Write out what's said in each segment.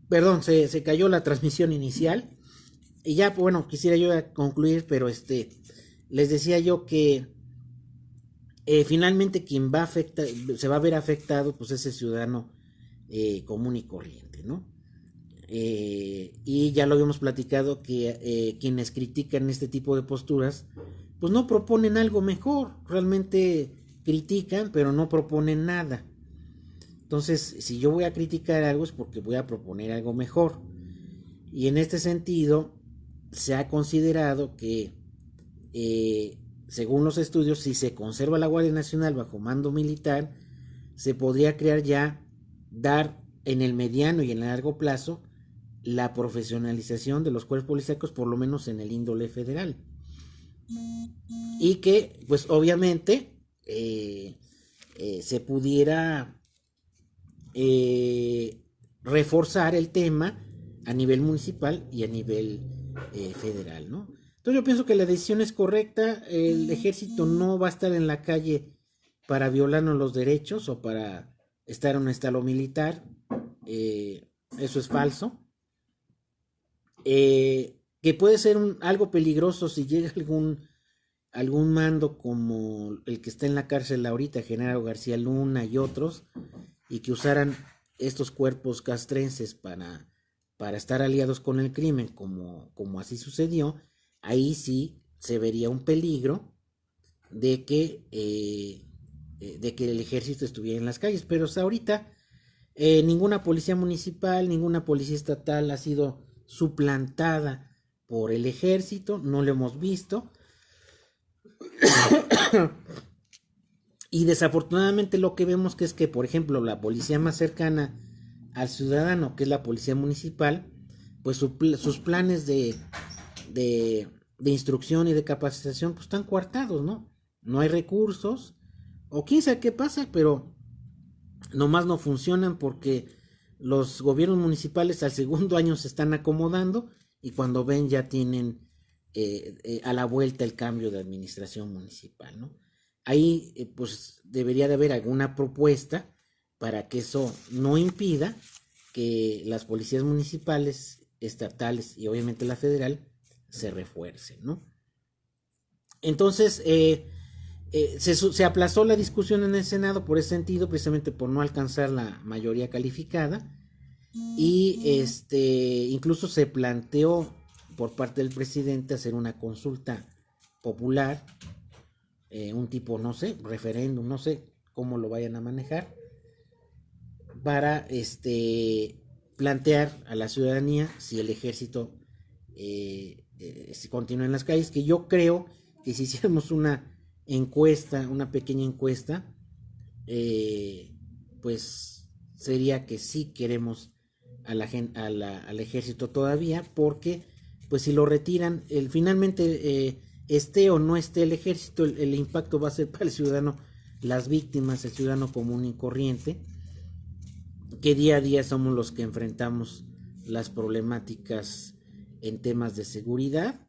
Perdón, se cayó la transmisión inicial. Y ya, bueno, quisiera yo concluir, pero les decía yo que finalmente quien va a afectar, se va a ver afectado, pues ese ciudadano común y corriente, ¿no? Y ya lo habíamos platicado que quienes critican este tipo de posturas, pues no proponen algo mejor, realmente critican, pero no proponen nada. Entonces, si yo voy a criticar algo es porque voy a proponer algo mejor. Y en este sentido, se ha considerado que, eh, según los estudios, si se conserva la Guardia Nacional bajo mando militar, se podría crear ya, dar en el mediano y en el largo plazo, la profesionalización de los cuerpos policíacos, por lo menos en el índole federal. Y que, pues obviamente, se pudiera eh, reforzar el tema a nivel municipal y a nivel federal, ¿no? Entonces yo pienso que la decisión es correcta, el ejército no va a estar en la calle para violarnos los derechos o para estar en un estado militar, eso es falso, que puede ser algo peligroso si llega algún mando como el que está en la cárcel ahorita, Genaro García Luna y otros, y que usaran estos cuerpos castrenses para estar aliados con el crimen, como así sucedió, ahí sí se vería un peligro de que el ejército estuviera en las calles. Pero hasta ahorita ninguna policía municipal, ninguna policía estatal ha sido suplantada por el ejército, no lo hemos visto. Y desafortunadamente lo que vemos que es que, por ejemplo, la policía más cercana al ciudadano, que es la policía municipal, pues sus planes de instrucción y de capacitación pues están coartados, ¿no? No hay recursos, o quién sabe qué pasa, pero nomás no funcionan porque los gobiernos municipales al segundo año se están acomodando y cuando ven ya tienen a la vuelta el cambio de administración municipal, ¿no? Ahí pues debería de haber alguna propuesta para que eso no impida que las policías municipales, estatales y obviamente la federal se refuercen, ¿no? Entonces, se aplazó la discusión en el Senado por ese sentido, precisamente por no alcanzar la mayoría calificada. Y incluso se planteó por parte del presidente hacer una consulta popular, un tipo, no sé, referéndum, no sé cómo lo vayan a manejar, para plantear a la ciudadanía si el ejército si continúa en las calles, que yo creo que si hiciéramos una encuesta, una pequeña encuesta, eh, pues sería que sí queremos al ejército todavía, porque pues si lo retiran, finalmente esté o no esté el ejército, el impacto va a ser para el ciudadano, las víctimas, el ciudadano común y corriente, que día a día somos los que enfrentamos las problemáticas en temas de seguridad.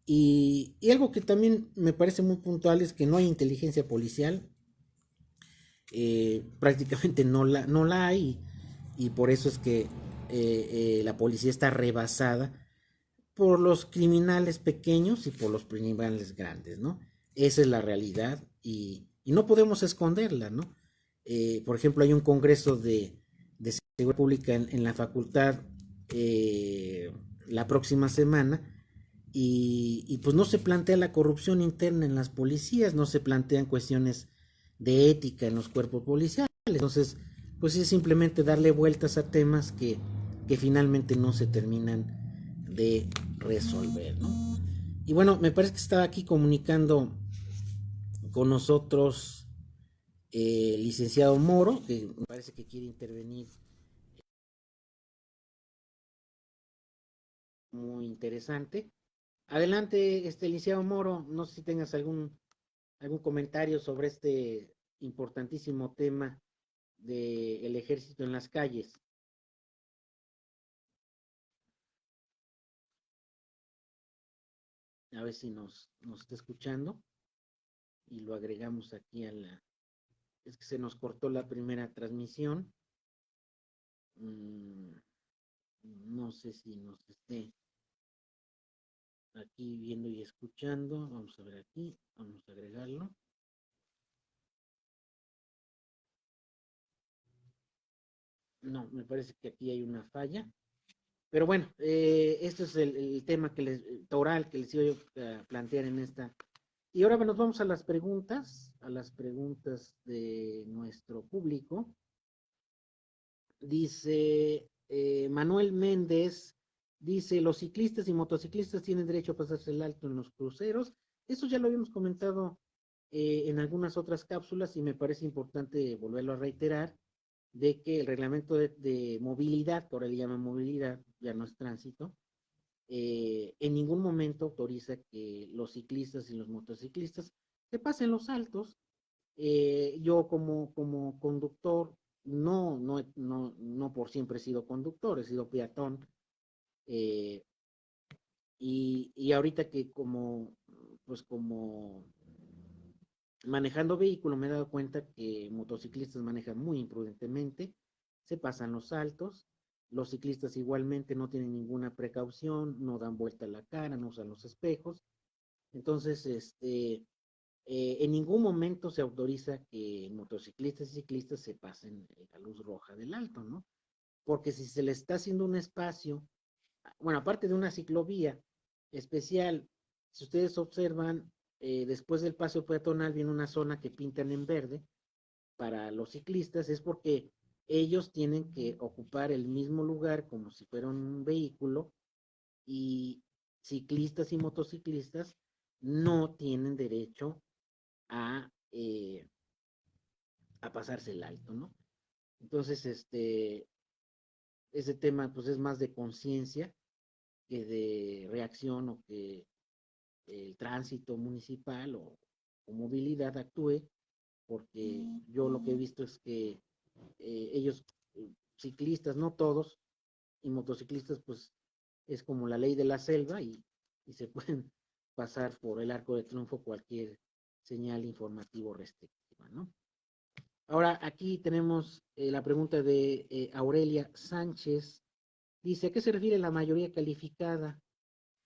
Y algo que también me parece muy puntual es que no hay inteligencia policial, prácticamente no la hay, y por eso es que la policía está rebasada por los criminales pequeños y por los criminales grandes, ¿no? Esa es la realidad y no podemos esconderla, ¿no? Por ejemplo, hay un congreso de seguridad pública en la facultad la próxima semana y pues no se plantea la corrupción interna en las policías, no se plantean cuestiones de ética en los cuerpos policiales. Entonces, pues es simplemente darle vueltas a temas que finalmente no se terminan de resolver, ¿no? Y bueno, me parece que estaba aquí comunicando con nosotros el licenciado Moro, que me parece que quiere intervenir, muy interesante. Adelante, licenciado Moro, no sé si tengas algún comentario sobre este importantísimo tema del ejército en las calles. A ver si nos está escuchando y lo agregamos aquí a la... Es que se nos cortó la primera transmisión. Mm, no sé si nos esté aquí viendo y escuchando. Vamos a ver aquí, vamos a agregarlo. No, me parece que aquí hay una falla. Pero bueno, este es el tema que les, oral que les iba yo a plantear en esta. Y ahora nos vamos a las preguntas de nuestro público. Dice Manuel Méndez, dice, los ciclistas y motociclistas tienen derecho a pasarse el alto en los cruceros. Eso ya lo habíamos comentado en algunas otras cápsulas y me parece importante volverlo a reiterar, de que el reglamento de movilidad, por ahí le llaman movilidad, ya no es tránsito, en ningún momento autoriza que los ciclistas y los motociclistas se pasen los altos. Yo como conductor, no por siempre he sido conductor, he sido peatón, eh, y ahorita que como manejando vehículo me he dado cuenta que motociclistas manejan muy imprudentemente, se pasan los saltos, los ciclistas igualmente no tienen ninguna precaución, no dan vuelta a la cara, no usan los espejos, entonces en ningún momento se autoriza que motociclistas y ciclistas se pasen la luz roja del alto, ¿no? Porque si se le está haciendo un espacio, bueno, aparte de una ciclovía especial, si ustedes observan, después del paso peatonal viene una zona que pintan en verde para los ciclistas, es porque ellos tienen que ocupar el mismo lugar como si fuera un vehículo, y ciclistas y motociclistas no tienen derecho a, a pasarse el alto, ¿no? Entonces, ese tema pues es más de conciencia que de reacción, o que el tránsito municipal o movilidad actúe, porque yo lo que he visto es que ellos, ciclistas, no todos, y motociclistas, pues es como la ley de la selva, y se pueden pasar por el arco de triunfo cualquier señal informativo restrictiva, ¿no? Ahora aquí tenemos la pregunta de Aurelia Sánchez. Dice, ¿a qué se refiere la mayoría calificada?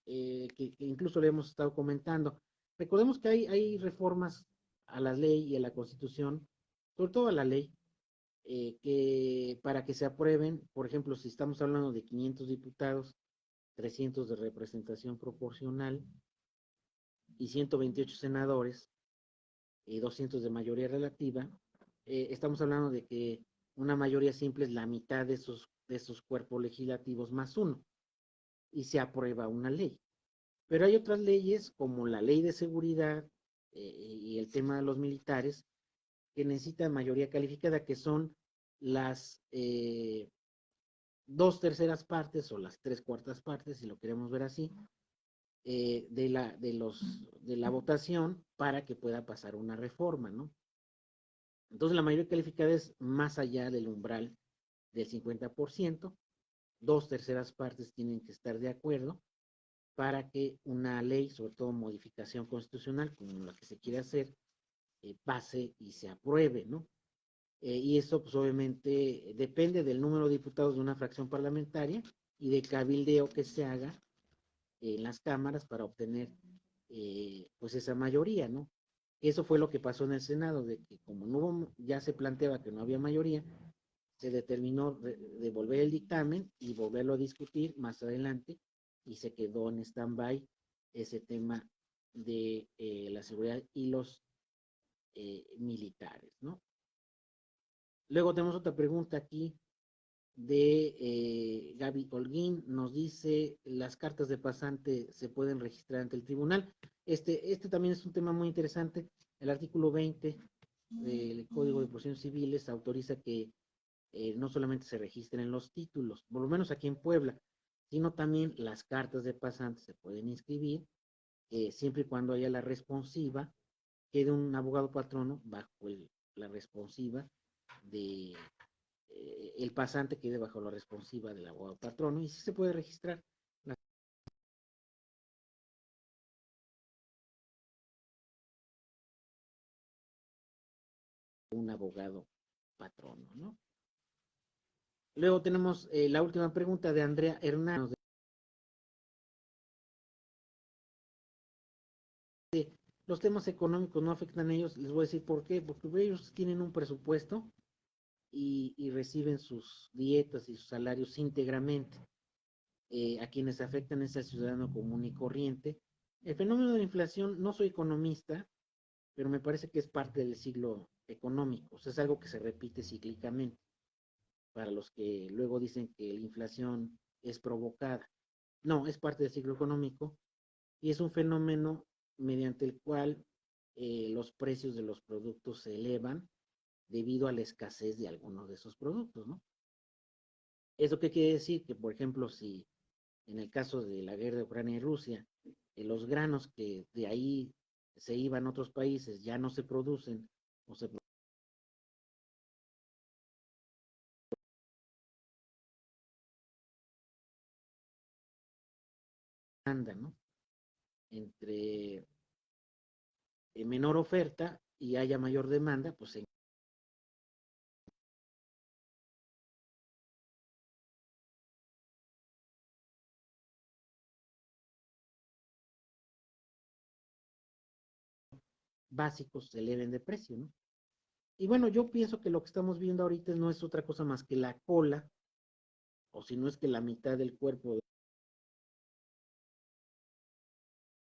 Que incluso le hemos estado comentando. Recordemos que hay reformas a la ley y a la Constitución, sobre todo a la ley, que para que se aprueben, por ejemplo, si estamos hablando de 500 diputados, 300 de representación proporcional y 128 senadores, y 200 de mayoría relativa, estamos hablando de que una mayoría simple es la mitad de esos cuerpos legislativos más uno, y se aprueba una ley. Pero hay otras leyes, como la ley de seguridad y el tema de los militares, que necesitan mayoría calificada, que son las 2/3 partes o las 3/4 partes, si lo queremos ver así, de la votación para que pueda pasar una reforma, ¿no? Entonces la mayoría calificada es más allá del umbral del 50%, 2/3 partes tienen que estar de acuerdo para que una ley, sobre todo modificación constitucional, como la que se quiere hacer, pase y se apruebe, ¿no? Y eso, pues obviamente, depende del número de diputados de una fracción parlamentaria y del cabildeo que se haga en las cámaras para obtener, pues, esa mayoría, ¿no? Eso fue lo que pasó en el Senado, de que como no hubo, ya se planteaba que no había mayoría, se determinó devolver el dictamen y volverlo a discutir más adelante, y se quedó en stand-by ese tema de la seguridad y los militares, ¿no? Luego tenemos otra pregunta aquí de Gaby Holguín. Nos dice, ¿las cartas de pasante se pueden registrar ante el tribunal? Este también es un tema muy interesante. El artículo 20 del Código de Procedimientos Civiles autoriza que no solamente se registren los títulos, por lo menos aquí en Puebla, sino también las cartas de pasante se pueden inscribir, siempre y cuando haya la responsiva, quede un abogado patrono bajo la responsiva de el pasante, quede bajo la responsiva del abogado patrono, y sí se puede registrar un abogado patrono, ¿no? Luego tenemos la última pregunta de Andrea Hernández. Los temas económicos no afectan a ellos, les voy a decir por qué, porque ellos tienen un presupuesto y reciben sus dietas y sus salarios íntegramente. A quienes afectan es al ciudadano común y corriente. El fenómeno de la inflación, no soy economista, pero me parece que es parte del ciclo económico, o sea, es algo que se repite cíclicamente, para los que luego dicen que la inflación es provocada. No, es parte del ciclo económico y es un fenómeno mediante el cual los precios de los productos se elevan debido a la escasez de algunos de esos productos, ¿no? ¿Eso qué quiere decir? Que, por ejemplo, si en el caso de la guerra de Ucrania y Rusia, los granos que de ahí se iban a otros países ya no se producen o se demandan, ¿no? Entre menor oferta y haya mayor demanda, pues en básicos se eleven de precio, ¿no? Y bueno, yo pienso que lo que estamos viendo ahorita no es otra cosa más que la cola, o si no es que la mitad del cuerpo